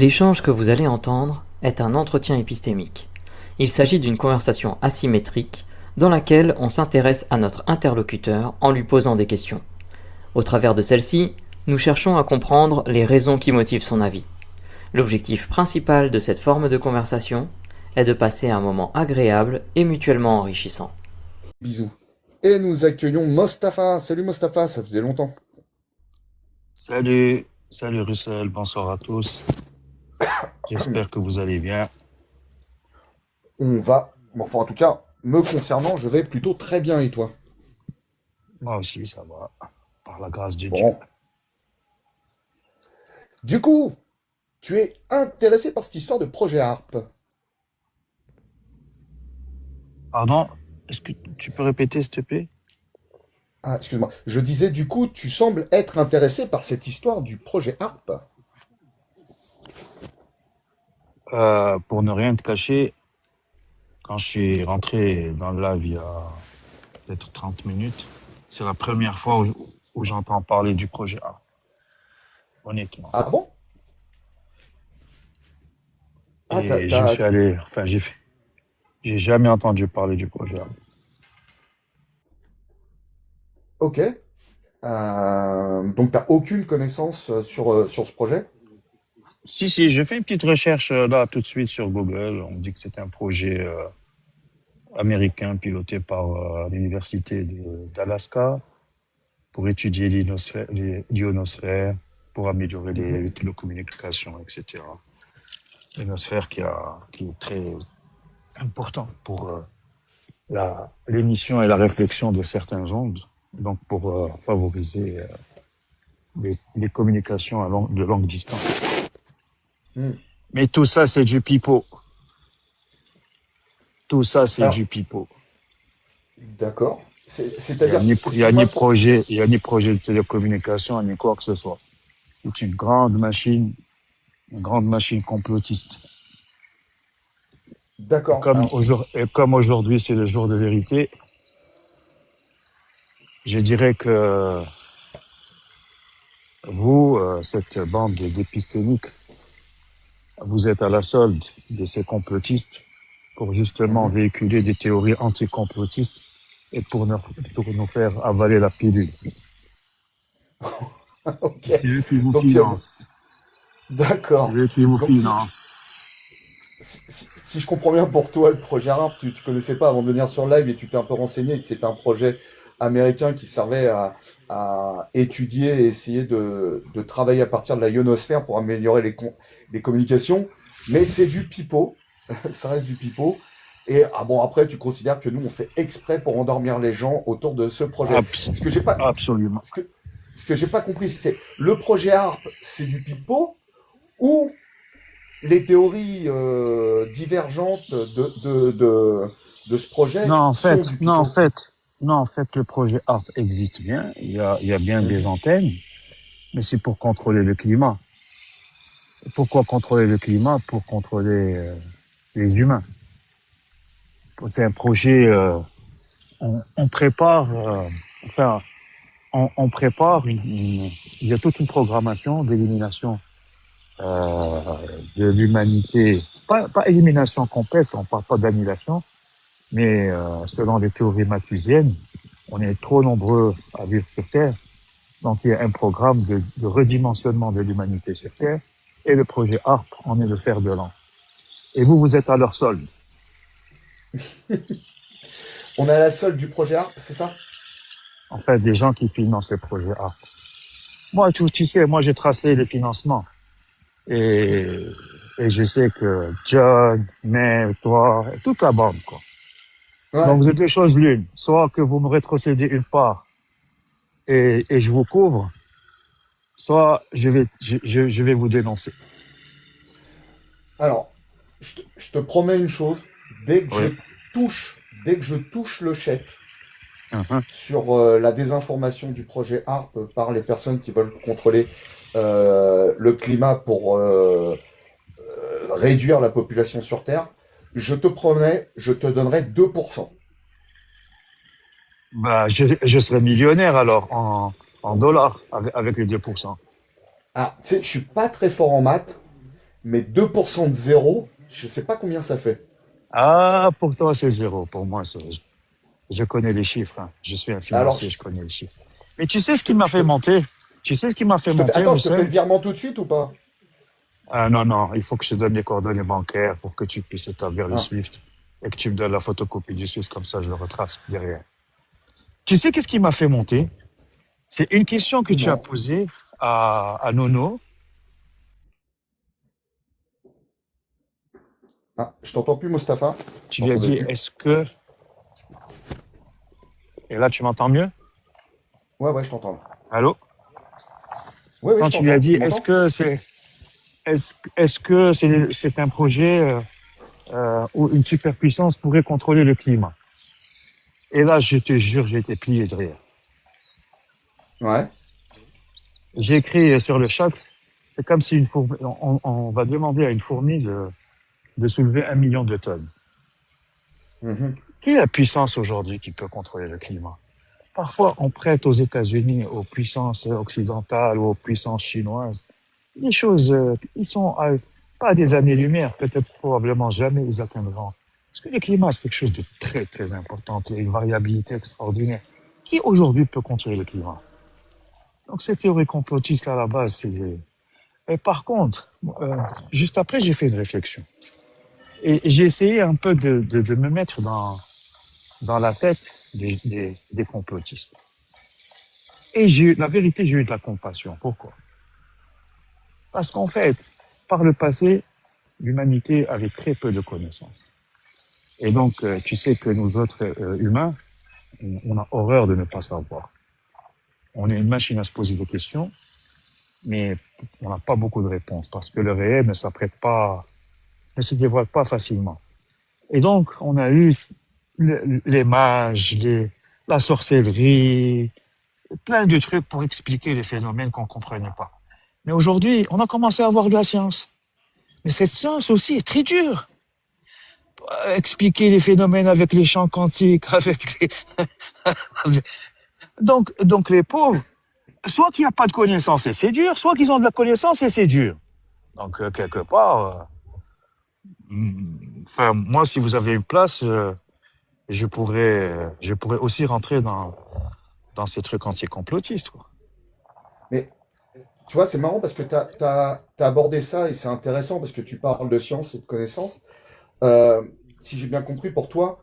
L'échange que vous allez entendre est un entretien épistémique. Il s'agit d'une conversation asymétrique dans laquelle on s'intéresse à notre interlocuteur en lui posant des questions. Au travers de celle-ci, nous cherchons à comprendre les raisons qui motivent son avis. L'objectif principal de cette forme de conversation est de passer un moment agréable et mutuellement enrichissant. Bisous. Et nous accueillons Mostafa. Salut Mostafa, ça faisait longtemps. Salut Russell, bonsoir à tous. J'espère que vous allez bien. On va, bon, enfin en tout cas, me concernant, je vais plutôt très bien et toi? Moi aussi, ça va, par la grâce de Dieu. Bon. Du coup, tu es intéressé par cette histoire de projet ARP. Pardon, est-ce que tu peux répéter, s'il te plaît? Ah, excuse-moi. Je disais, du coup, tu sembles être intéressé par cette histoire du projet ARP. Pour ne rien te cacher, quand je suis rentré dans le live il y a peut-être 30 minutes, c'est la première fois où j'entends parler du projet A, honnêtement. Ah bon? Ah, Et je suis allé, enfin, j'ai jamais entendu parler du projet A. Ok. Donc, t'as aucune connaissance sur ce projet? Si, j'ai fait une petite recherche là tout de suite sur Google. On me dit que c'est un projet américain piloté par l'université d'Alaska pour étudier l'ionosphère, pour améliorer Mhm. les télécommunications, etc. L'ionosphère qui est très important pour l'émission et la réflexion de certaines ondes, donc pour favoriser les communications de longue distance. Hmm. Mais tout ça, c'est du pipeau. Tout ça, c'est Alors, du pipeau. d'accord. Il y a C'est-à-dire, ni excuse-moi pour... projet, il y a ni projet de télécommunication, ni quoi que ce soit. C'est une grande machine complotiste. D'accord. Alors, Et comme aujourd'hui, c'est le jour de vérité, je dirais que vous, cette bande d'épistémiques, vous êtes à la solde de ces complotistes pour justement mhm. véhiculer des théories anticomplotistes et pour nous faire avaler la pilule. Ok. C'est eux qui vous Donc, financent. C'est d'accord. eux qui vous Donc, financent. si je comprends bien pour toi, le projet ARP, tu connaissais pas avant de venir sur live et tu t'es un peu renseigné que c'était un projet américain qui servait à étudier et essayer de travailler à partir de la ionosphère pour améliorer les communications. Mais c'est du pipeau, ça reste du pipeau. Et ah bon, après, tu considères que nous, on fait exprès pour endormir les gens autour de ce projet. Abs- Ce que j'ai pas, Absolument. ce que, ce que j'ai pas compris, c'est le projet ARP, c'est du pipeau ou les théories divergentes de ce Non, projet en sont fait, du non, en pipeau. fait, non, en fait, le projet ARP existe bien. Il y a bien des Mhm. antennes, mais c'est pour contrôler le climat. Pourquoi contrôler le climat? Pour contrôler les humains. C'est un projet, on prépare, enfin, on prépare il y a toute une programmation d'élimination euh, de l'humanité. Pas élimination complète, on parle pas d'annihilation, mais selon les théories malthusiennes, on est trop nombreux à vivre sur Terre. Donc il y a un programme de redimensionnement de l'humanité sur Terre et le projet ARP en est le fer de lance. Et vous, vous êtes à leur solde. On est à la solde du projet ARP, c'est ça? En fait, des gens qui financent le projet ARP. Moi, tu sais, moi j'ai tracé les financements et, et je sais que John, Mel, toi, toute la bande, quoi. Donc Ouais. vous êtes deux choses l'une. Soit que vous me rétrocédez une part et je vous couvre, soit je vais vous dénoncer. Alors, je te promets une chose. Oui. Dès que je touche le chèque Mhm. sur la désinformation du projet ARP par les personnes qui veulent contrôler le climat pour réduire la population sur Terre, je te promets, je te donnerai 2%. Bah, je serais millionnaire alors en dollars avec les 2%. Ah, tu sais, je suis pas très fort en maths, Mais 2% de zéro, je sais pas combien ça fait. Ah, pour toi, c'est zéro. Pour moi, je connais les chiffres. Hein. Je suis un Alors, financier, je connais les chiffres. Mais tu sais ce je qui te, m'a je fait te, monter? Tu sais ce qui m'a fait monter, attends, je te fais Hussein? le virement tout de suite ou pas? Ah non, non, il faut que je te donne les coordonnées bancaires pour que tu puisses établir le Hein, SWIFT et que tu me donnes la photocopie du SWIFT, comme ça je le retrace derrière. Tu sais qu'est-ce qui m'a fait monter? C'est une question que tu as dis-moi. posée à Nono. Ah, je t'entends plus, Mustapha. Je Tu lui as t'entendais dit, plus. est-ce que... Et là, tu m'entends mieux? Ouais, ouais, je t'entends là. Allô? Ouais, ouais, Quand je tu lui as t'entends. dit, Tu m'entends? est-ce que c'est un projet où une superpuissance pourrait contrôler le climat? Et là, je te jure, j'ai été plié de rire. Ouais. J'ai écrit sur le chat, c'est comme si on va demander à une fourmi de soulever 1 million de tonnes. Mhm. Qui est la puissance aujourd'hui qui peut contrôler le climat? Parfois, on prête aux États-Unis, aux puissances occidentales ou aux puissances chinoises. Les choses, ils sont pas à des années-lumière, peut-être probablement jamais ils atteindront. Parce que le climat, c'est quelque chose de très, très important. Il y a une variabilité extraordinaire. Qui aujourd'hui peut contrôler le climat? Donc, ces théories complotistes, à la base, c'est des... Et par contre, juste après, j'ai fait une réflexion. Et j'ai essayé un peu de me mettre dans la tête des complotistes. Et la vérité, j'ai eu de la compassion. Pourquoi? Parce qu'en fait, par le passé, l'humanité avait très peu de connaissances. Et donc, tu sais que nous autres humains, on a horreur de ne pas savoir. On est une machine à se poser des questions, mais on n'a pas beaucoup de réponses parce que le réel ne s'apprête pas, ne se dévoile pas facilement. Et donc, on a eu les mages, la sorcellerie, plein de trucs pour expliquer les phénomènes qu'on ne comprenait pas. Mais aujourd'hui, on a commencé à avoir de la science. Mais cette science aussi est très dure. Expliquer les phénomènes avec les champs quantiques, donc les pauvres, soit qu'il n'y a pas de connaissances et c'est dur, soit qu'ils ont de la connaissance et c'est dur. Donc, quelque part, enfin, moi, si vous avez une place, je pourrais aussi rentrer dans ces trucs anti-complotistes, quoi. Mais tu vois, c'est marrant parce que t'as abordé ça et c'est intéressant parce que tu parles de science et de connaissance. Euh, si j'ai bien compris, pour toi,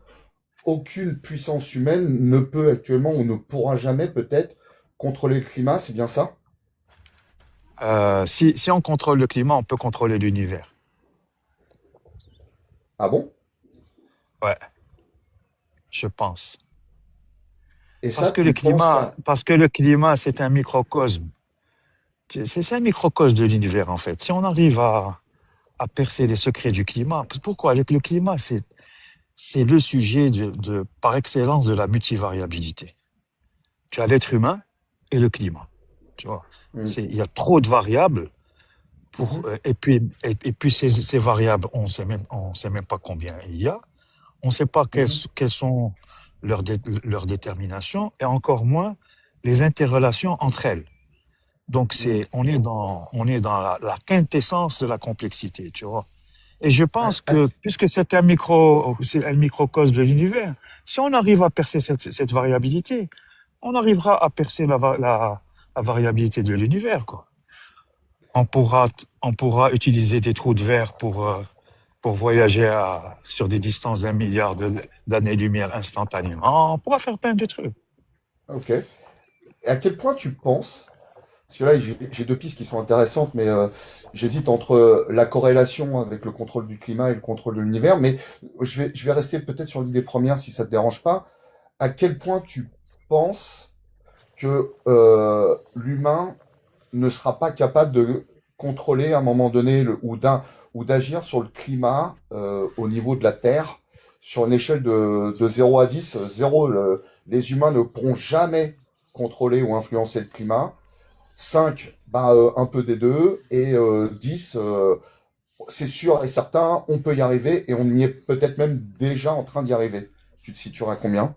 aucune puissance humaine ne peut actuellement ou ne pourra jamais peut-être contrôler le climat, c'est bien ça? Si on contrôle le climat, on peut contrôler l'univers. Ah bon? Ouais, je pense. Et ça, tu penses à... Parce que le climat, c'est un microcosme. C'est un microcosme de l'univers, en fait. Si on arrive à percer les secrets du climat, pourquoi? Avec le climat, c'est le sujet par excellence de la multivariabilité. Tu as l'être humain et le climat. Tu vois, Hmm. il y a trop de variables Mhm. et puis ces variables, on sait même pas combien il y a. On ne sait pas Mhm. quelles sont leurs déterminations et encore moins les interrelations entre elles. Donc Hmm. on est dans la quintessence de la complexité, tu vois. Et je À- pense à- que puisque c'est un microcosme de l'univers, si on arrive à percer cette variabilité, on arrivera à percer la variabilité de l'univers, quoi. On pourra, on pourra utiliser des trous de verre pour voyager sur des distances d'1 milliard d'années-lumière instantanément. On pourra faire plein de trucs. ok. Et à quel point tu penses, parce que là j'ai deux pistes qui sont intéressantes, mais j'hésite entre la corrélation avec le contrôle du climat et le contrôle de l'univers, mais je vais rester peut-être sur l'idée première si ça te dérange pas. À quel point tu penses que l'humain ne sera pas capable de contrôler à un moment donné ou d'agir sur le climat au niveau de la Terre sur une échelle de 0 à 10. 0, les humains ne pourront jamais contrôler ou influencer le climat. 5, bah, un peu des deux. Et 10, c'est sûr et certain, on peut y arriver et on y est peut-être même déjà en train d'y arriver. Tu te situeras à combien?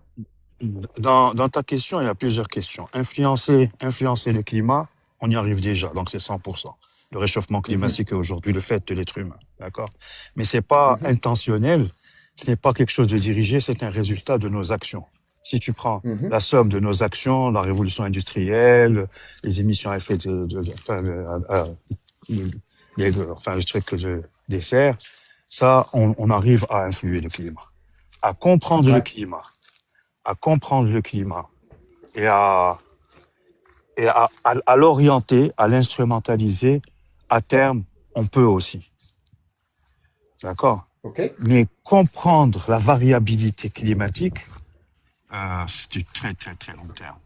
Dans ta question, il y a plusieurs questions. Influencer le climat, on y arrive déjà, donc c'est 100%. Le réchauffement Mhm, climatique est aujourd'hui le fait de l'être humain, d'accord? Mais c'est pas mhm, intentionnel, ce n'est pas quelque chose de dirigé, c'est un résultat de nos actions. Si tu prends mhm. la somme de nos actions, la révolution industrielle, les émissions à effet enfin, enfin, le truc des serres, ça, on arrive à influer le climat, à comprendre le Ouais, climat, à comprendre le climat et à l'orienter, à l'instrumentaliser. À terme, on peut aussi, d'accord? ok. Mais comprendre la variabilité climatique, c'est du très, très, très long terme.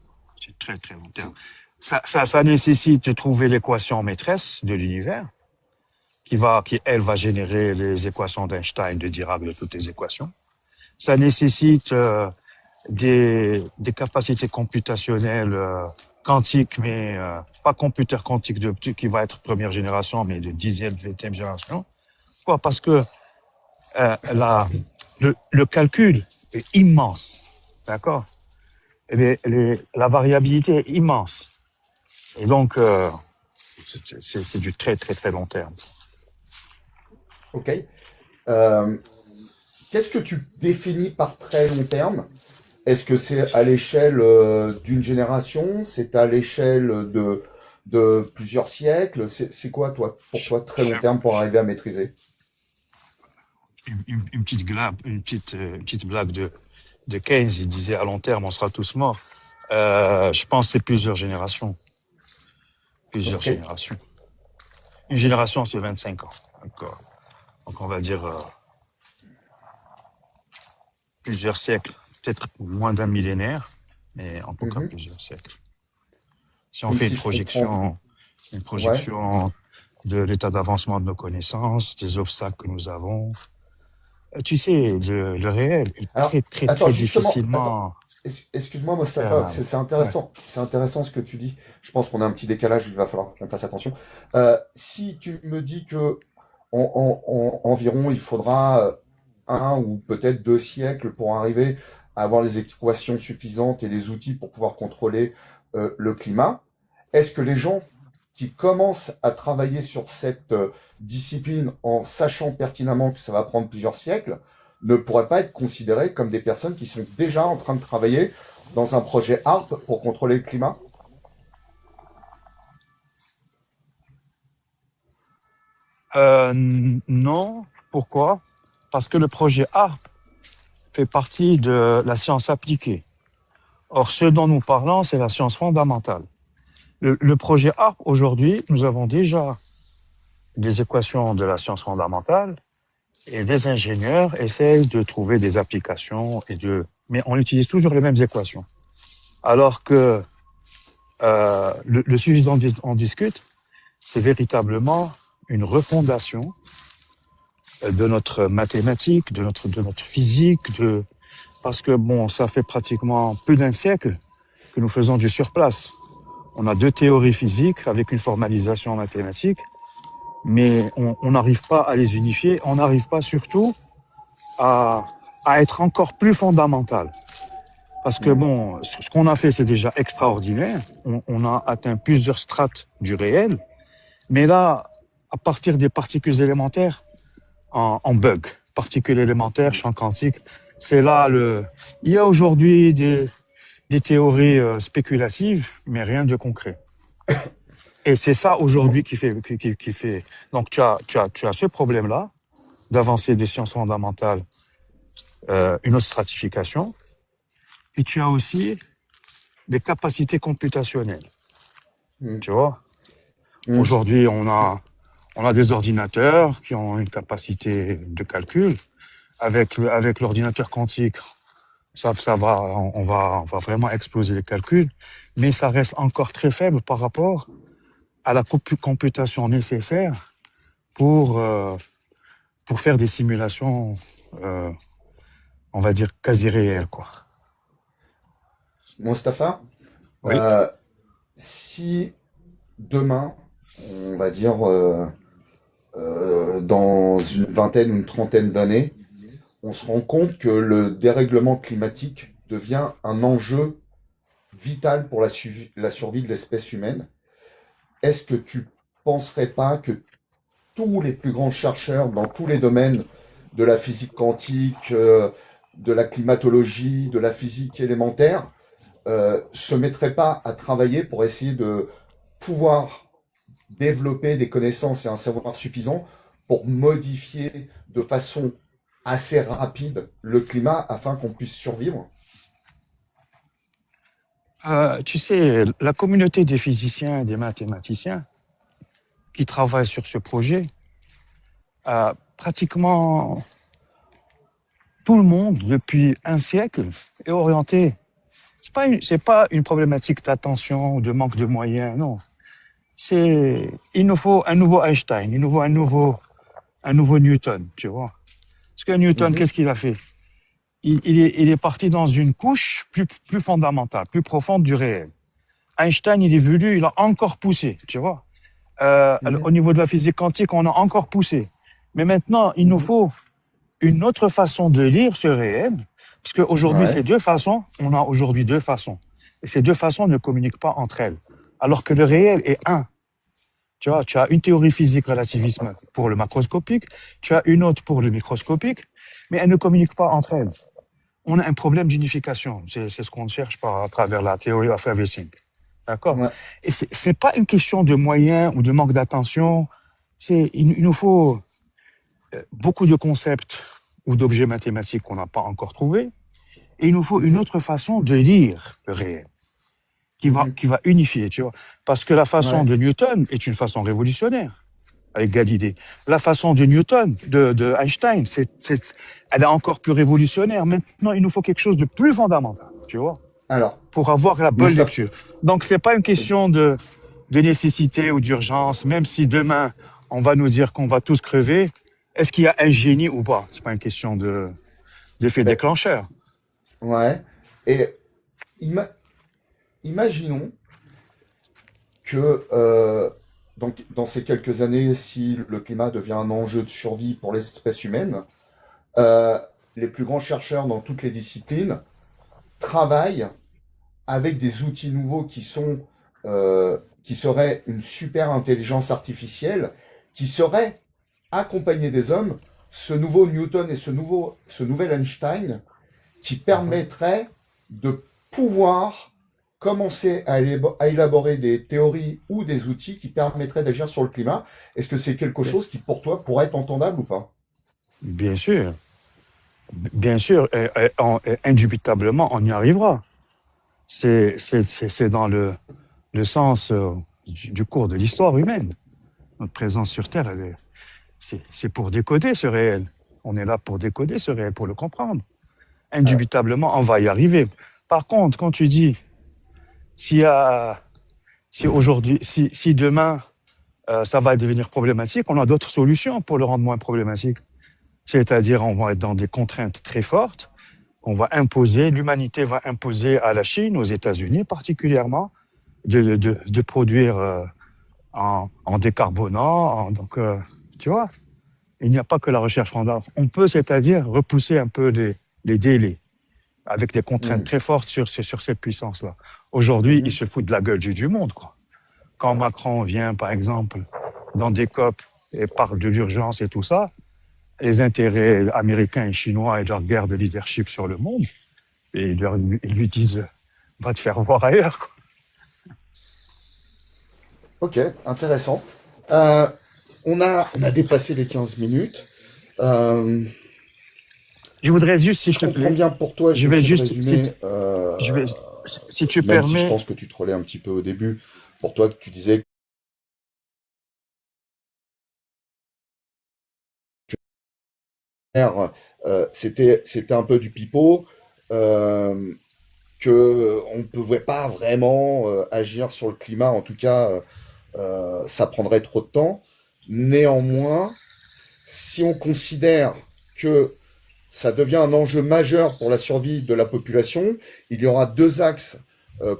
C'est très, très long terme. C'est- Ça nécessite de trouver l'équation maîtresse de l'univers, elle va générer les équations d'Einstein, de Dirac, de toutes les équations. Ça nécessite des capacités computationnelles quantiques, mais pas computer quantique qui va être première génération, mais de 10e, 20e génération. Pourquoi? Parce que euh, la, le calcul est immense, d'accord? La variabilité est immense. Et donc, c'est du très, très, très long terme. Ok. Euh, Qu'est-ce que tu définis par très long terme? Est-ce que c'est à l'échelle d'une génération? C'est à l'échelle de plusieurs siècles? C'est quoi, toi, pour toi, très long terme pour arriver à maîtriser? Une petite blague de Keynes, il disait à long terme, on sera tous morts. Je pense que c'est plusieurs générations. Plusieurs Ok. générations. Une génération, c'est 25 ans. D'accord. Donc, on va dire plusieurs siècles. Peut-être moins d'un millénaire, mais en tout cas Mhm. plusieurs siècles. Si on Donc, fait si je comprends, une ouais. projection de l'état d'avancement de nos connaissances, des obstacles que nous avons, tu sais, le réel est très, Alors, très, attends, très justement, attends. difficilement Excuse-moi, Mostafa, cernable. c'est Ouais. intéressant. C'est intéressant ce que tu dis. Je pense qu'on a un petit décalage, il va falloir qu'on fasse attention. Si tu me dis que environ il faudra un ou peut-être 2 siècles pour arriver à avoir les équations suffisantes et les outils pour pouvoir contrôler le climat, est-ce que les gens qui commencent à travailler sur cette discipline en sachant pertinemment que ça va prendre plusieurs siècles ne pourraient pas être considérés comme des personnes qui sont déjà en train de travailler dans un projet HARP pour contrôler le climat? Non. Pourquoi? Parce que le projet A fait partie de la science appliquée. Or, ce dont nous parlons, c'est la science fondamentale. Le projet A, aujourd'hui, nous avons déjà des équations de la science fondamentale et des ingénieurs essayent de trouver des applications mais on utilise toujours les mêmes équations. Alors que le sujet dont on discute, c'est véritablement une refondation de notre mathématique, de notre physique, parce que bon, ça fait pratiquement plus d'un siècle que nous faisons du surplace. On a deux théories physiques avec une formalisation mathématique, mais on n'arrive pas à les unifier. On n'arrive pas surtout à, à être encore plus fondamental. Parce que Mhm. bon, ce qu'on a fait, c'est déjà extraordinaire. On a atteint plusieurs strates du réel, mais là, à partir des particules élémentaires, en bug, particules élémentaires, champ quantique, c'est là il y a aujourd'hui des théories spéculatives, mais rien de concret. Et c'est ça aujourd'hui qui fait. Donc tu as ce problème-là d'avancer des sciences fondamentales, une autre stratification, et tu as aussi des capacités computationnelles. Mhm. Tu vois, Mhm. aujourd'hui on a des ordinateurs qui ont une capacité de calcul. Avec l'ordinateur quantique, on va vraiment exploser les calculs, mais ça reste encore très faible par rapport à la computation nécessaire pour euh, pour faire des simulations, euh, on va dire quasi réelles, quoi. Mostafa, Oui. si demain, on va dire dans une vingtaine ou une trentaine d'années, on se rend compte que le dérèglement climatique devient un enjeu vital pour la survie de l'espèce humaine, est-ce que tu penserais pas que tous les plus grands chercheurs dans tous les domaines de la physique quantique, de la climatologie, de la physique élémentaire, se mettraient pas à travailler pour essayer de pouvoir développer des connaissances et un savoir suffisant pour modifier de façon assez rapide le climat afin qu'on puisse survivre? Tu sais, la communauté des physiciens et des mathématiciens qui travaillent sur ce projet, pratiquement tout le monde, depuis un siècle, est orienté. C'est pas une problématique d'attention ou de manque de moyens, non. Il nous faut un nouveau Einstein, il nous faut un nouveau Newton, tu vois. Parce que Newton, Mhm. qu'est-ce qu'il a fait? Il est parti dans une couche plus fondamentale, plus profonde du réel. Einstein, il est venu, il a encore poussé, tu vois. Mhm. Au niveau de la physique quantique, on a encore poussé. Mais maintenant, il nous Mhm. faut une autre façon de lire ce réel, parce qu'aujourd'hui, Ouais. on a aujourd'hui deux façons. Et ces deux façons ne communiquent pas entre elles. Alors que le réel est un. Tu vois, tu as une théorie physique relativisme pour le macroscopique, tu as une autre pour le microscopique, mais elles ne communiquent pas entre elles. On a un problème d'unification. C'est ce qu'on cherche à travers la théorie of everything. D'accord? Ouais. Et c'est pas une question de moyens ou de manque d'attention. Il nous faut beaucoup de concepts ou d'objets mathématiques qu'on n'a pas encore trouvés. Et il nous faut une Mhm. autre façon de lire le réel Mhm. qui va unifier, tu vois. Parce que la façon Ouais. de Newton est une façon révolutionnaire avec Galilée. La façon de Newton, de Einstein, elle est encore plus révolutionnaire. Maintenant, il nous faut quelque chose de plus fondamental, tu vois, Alors, pour avoir la bonne Mustapha, lecture. Donc, c'est pas une question de nécessité ou d'urgence, même si demain, on va nous dire qu'on va tous crever. Est-ce qu'il y a un génie ou pas? C'est pas une question d'effet ben, déclencheur. ouais. Et ima- imaginons que donc, dans ces quelques années, si le climat devient un enjeu de survie pour l'espèce humaine, euh, les plus grands chercheurs dans toutes les disciplines travaillent avec des outils nouveaux qui seraient une super intelligence artificielle, qui seraient accompagnés des hommes, ce nouveau Newton et ce nouvel Einstein, qui Mhm. permettrait de pouvoir commencer à élaborer des théories ou des outils qui permettraient d'agir sur le climat. Est-ce que c'est quelque chose qui, pour toi, pourrait être entendable ou pas? Bien sûr, bien sûr, indubitablement, on y arrivera. C'est dans le sens du cours de l'histoire humaine. Notre présence sur Terre, c'est pour décoder ce réel. On est là pour décoder ce réel, pour le comprendre. Alors, Indubitablement, on va y arriver. Par contre, quand tu dis, s'il y a, si aujourd'hui, si demain, ça va devenir problématique, on a d'autres solutions pour le rendre moins problématique. C'est-à-dire, on va être dans des contraintes très fortes. L'humanité va imposer à la Chine, aux États-Unis particulièrement, de produire en décarbonant. Tu vois, il n'y a pas que la recherche fondamentale. On peut, c'est-à-dire, repousser un peu les délais avec des contraintes hmm, très fortes sur cette puissance-là. Aujourd'hui, ils mhm, se foutent de la gueule du monde, quoi. Quand Macron vient, par exemple, dans des COP et parle de l'urgence et tout ça, les intérêts américains et chinois et leur guerre de leadership sur le monde, et ils lui disent, va te faire voir ailleurs, quoi. ok, intéressant. Euh, on a dépassé les 15 minutes. Euh, Je voudrais juste, Si s'il je te comprends plaît, bien pour toi, je je vais vais essayer de juste, résumer, je vais, si tu même si je permets, pense que tu trollais un petit peu au début, pour toi, que tu disais que c'était un peu du pipeau, euh, que on ne pouvait pas vraiment agir sur le climat, en tout cas, ça prendrait trop de temps. Néanmoins, si on considère que ça devient un enjeu majeur pour la survie de la population, il y aura deux axes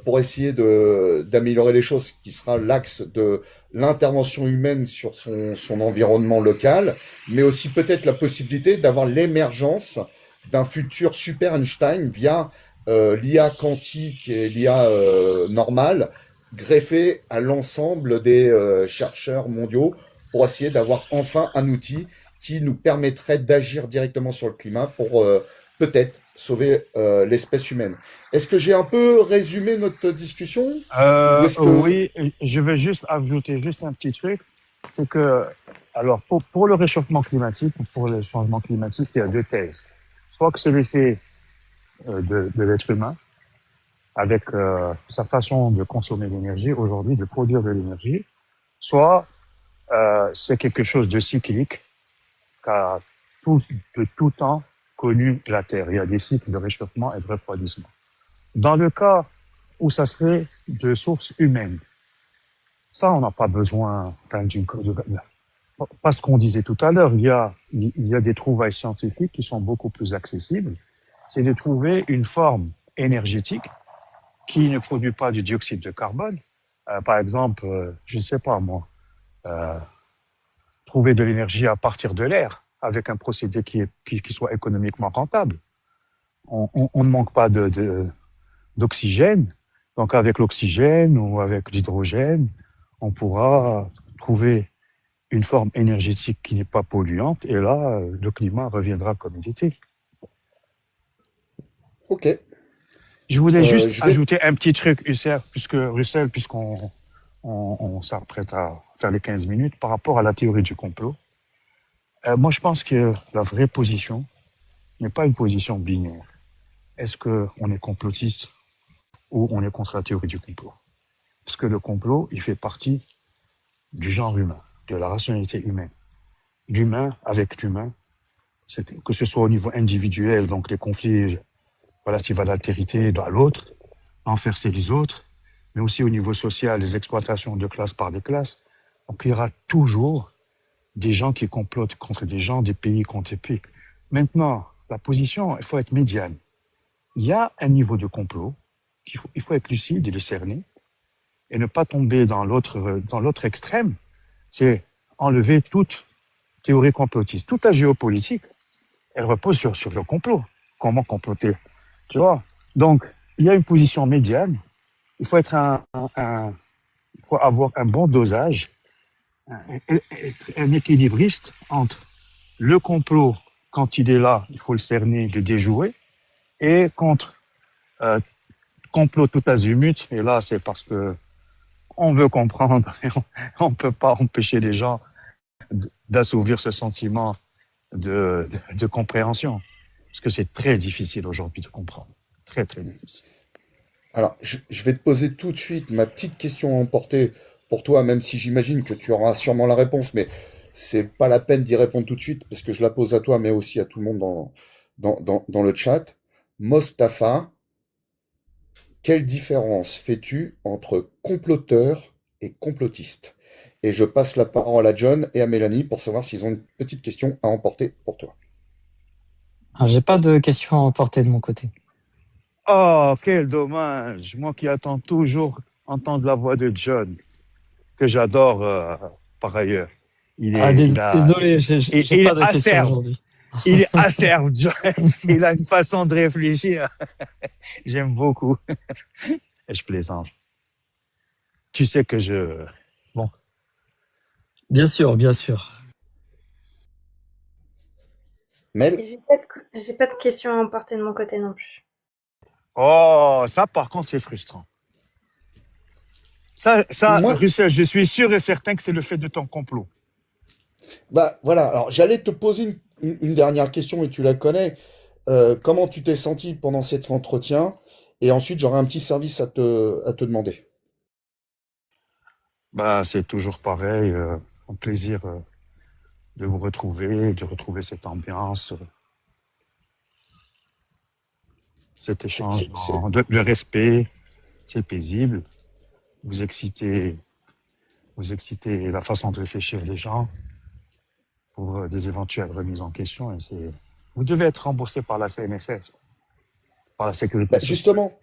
pour essayer d'améliorer les choses, qui sera l'axe de l'intervention humaine sur son environnement local, mais aussi peut-être la possibilité d'avoir l'émergence d'un futur super Einstein via l'IA quantique et l'IA normale, greffer à l'ensemble des chercheurs mondiaux pour essayer d'avoir enfin un outil qui nous permettrait d'agir directement sur le climat pour peut-être sauver l'espèce humaine. Est-ce que j'ai un peu résumé notre discussion ou est-ce que... Oui, je vais juste ajouter juste un petit truc. C'est que, alors, pour le réchauffement climatique ou pour le changement climatique, il y a deux thèses. Soit que c'est l'effet de l'être humain, avec sa façon de consommer l'énergie aujourd'hui, de produire de l'énergie, soit c'est quelque chose de cyclique qu'a de tout temps connu la Terre. Il y a des cycles de réchauffement et de refroidissement. Dans le cas où ça serait de sources humaines, ça, on n'a pas besoin parce qu'on disait tout à l'heure, il y a des trouvailles scientifiques qui sont beaucoup plus accessibles. C'est de trouver une forme énergétique qui ne produit pas du dioxyde de carbone. Par exemple, je ne sais pas moi, trouver de l'énergie à partir de l'air avec un procédé qui soit économiquement rentable. On ne manque pas d'oxygène. Donc avec l'oxygène ou avec l'hydrogène, on pourra trouver une forme énergétique qui n'est pas polluante et là, le climat reviendra comme il était. Ok. Je voulais juste je vais... ajouter un petit truc, Russell, puisqu'on s'apprête à faire les 15 minutes par rapport à la théorie du complot. Moi, je pense que la vraie position n'est pas une position binaire. Est-ce qu'on est complotiste ou on est contre la théorie du complot? Parce que le complot, il fait partie du genre humain, de la rationalité humaine. L'humain avec l'humain, que ce soit au niveau individuel, donc les conflits relatifs à l'altérité à l'autre, l'enfer c'est les autres, mais aussi au niveau social, les exploitations de classe par des classes. Donc il y aura toujours des gens qui complotent contre des gens, des pays contre des pays. Maintenant, la position, il faut être médiane. Il y a un niveau de complot, il faut être lucide et le cerner, et ne pas tomber dans l'autre extrême, c'est enlever toute théorie complotiste. Toute la géopolitique, elle repose sur le complot. Comment comploter? Tu vois? Donc, il y a une position médiane. Il faut être il faut avoir un bon dosage, être un équilibriste entre le complot, quand il est là, il faut le cerner, le déjouer, et contre complot tout azimut. Et là, c'est parce que on veut comprendre, et on peut pas empêcher les gens d'assouvir ce sentiment de compréhension. Parce que c'est très difficile aujourd'hui de comprendre. Très, très difficile. Alors, je vais te poser tout de suite ma petite question à emporter pour toi, même si j'imagine que tu auras sûrement la réponse, mais c'est pas la peine d'y répondre tout de suite parce que je la pose à toi, mais aussi à tout le monde dans le chat. Mostafa, quelle différence fais-tu entre comploteur et complotiste? Et je passe la parole à John et à Mélanie pour savoir s'ils ont une petite question à emporter pour toi. Alors, j'ai pas de questions à emporter de mon côté. Oh, quel dommage. Moi qui attends toujours entendre la voix de John, que j'adore par ailleurs. Désolé, j'ai pas de questions acerbe. aujourd'hui. Il est acerbe, John. Il a une façon de réfléchir. J'aime beaucoup. Et je plaisante. Tu sais que Bon. Bien sûr, bien sûr. Mel? J'ai pas de questions à emporter de mon côté non plus. Oh, ça par contre, c'est frustrant. Ça, Moi, Russell, je suis sûr et certain que c'est le fait de ton complot. bah voilà, alors j'allais te poser une dernière question et tu la connais. Comment tu t'es senti pendant cet entretien? Et ensuite, j'aurai un petit service à te demander. Bah, c'est toujours pareil. Un plaisir de vous retrouver, de retrouver cette ambiance, cet échange, le respect. C'est paisible. Vous excitez la façon de réfléchir des gens pour des éventuelles remises en question. Et vous devez être remboursé par la CNSS, par la sécurité Bah, sociale. justement,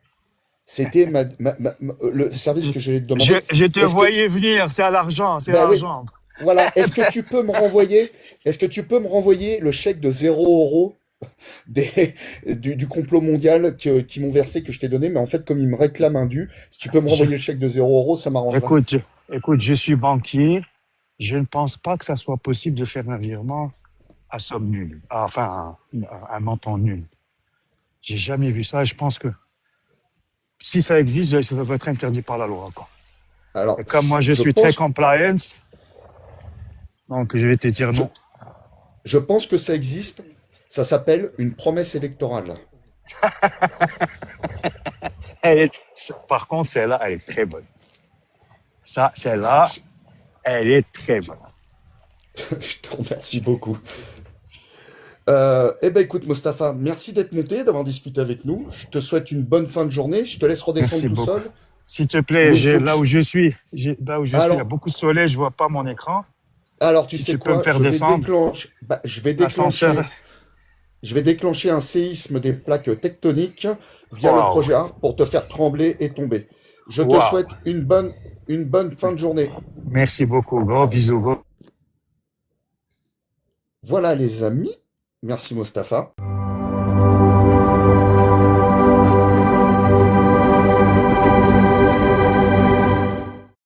c'était le service que je vais te demander. Je te voyais venir, c'est à l'argent, c'est Bah oui, l'argent. voilà. Est-ce que tu peux me renvoyer le chèque de 0 € du complot mondial qui m'ont versé, que je t'ai donné, mais en fait, comme ils me réclament un dû, si tu peux me Je- renvoyer le chèque de 0 €, ça m'arrangerait. écoute, je suis banquier. Je ne pense pas que ça soit possible de faire un virement à somme nulle. Enfin, un montant nul. J'ai jamais vu ça et je pense que si ça existe, ça doit être interdit par la loi, quoi. Alors, Et comme moi, je je suis très pense, compliance, donc je vais te dire je, non. je pense que ça existe. Ça s'appelle une promesse électorale. Par contre, celle-là, elle est très bonne. Ça, celle-là, Je, elle est très bonne. je te remercie beaucoup. Eh ben écoute, Mustapha, merci d'être monté, d'avoir discuté avec nous. Je te souhaite une bonne fin de journée. Je te laisse redescendre Merci tout beaucoup. seul. S'il te plaît, Ou il faut que là où je suis, il y a Alors, beaucoup de soleil, je vois pas mon écran. alors, tu Si sais tu peux me quoi? faire descendre, ascenseur. Je vais déclencher un séisme des plaques tectoniques via le Waouh, projet ARC pour te faire trembler et tomber. Je te waouh. souhaite une bonne fin de journée. Merci beaucoup. Gros bisous. Voilà les amis. Merci Mustapha.